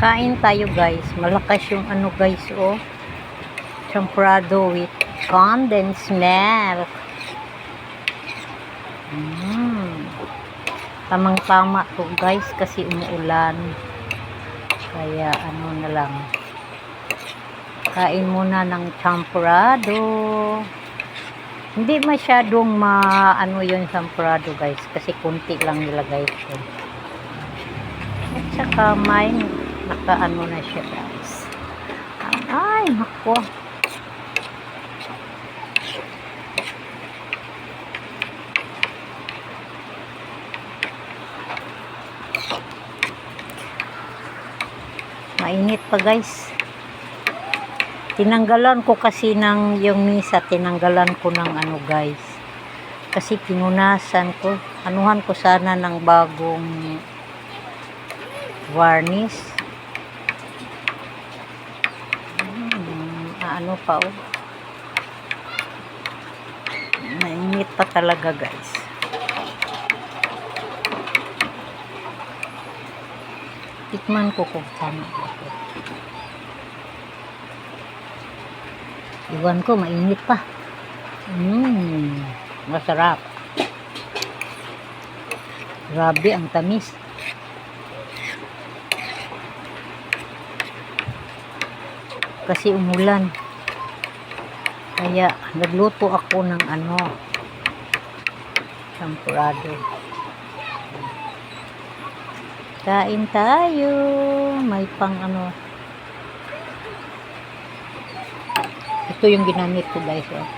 Kain tayo guys. Malakas yung ano guys, oh. Champurrado with condensed milk. Tamang-tama to guys kasi umuulan. Kaya ano na lang. Kain muna ng champurrado. Hindi masyadong ano yun champurrado guys. Kasi kunti lang nilagay ko. At saka may nakaano na siya guys. Ay, nako. Mainit pa guys. Tinanggalan ko kasi ng yung misa, tinanggalan ko ng ano guys. Kasi pinunasan ko. Anuhan ko sana ng bagong varnish. Ano pa oh. Mainit pa talaga guys. Tikman ko kung tama ito. Iwan ko, mainit pa. Masarap. Grabe, ang tamis. Kasi umulan. Kaya, nagluto ako ng ano, champurrado. Kain tayo. May pang ano. Ito yung ginamit ko guys. Oh.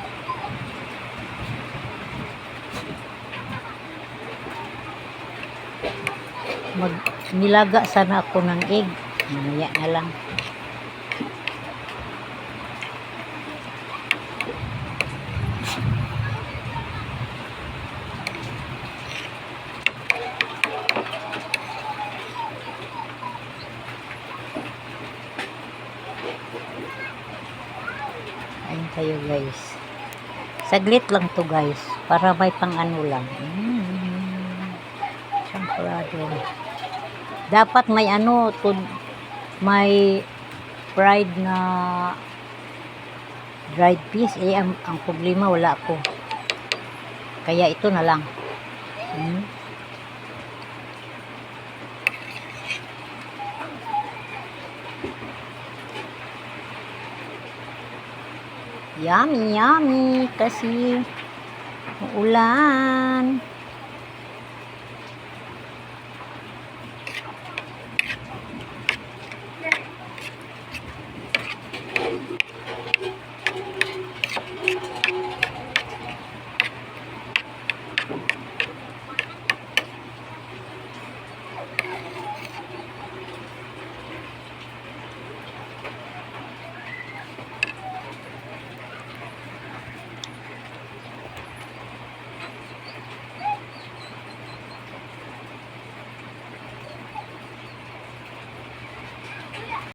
Nilaga sana ako ng egg. Mamaya na lang. Ayun tayo guys. Saglit lang to guys. Para may pang ano lang. Champurrado. Dapat may ano. May fried na dried fish. Eh, ang problema wala ko. Kaya ito na lang. Yummy, yummy. Kasi ulan.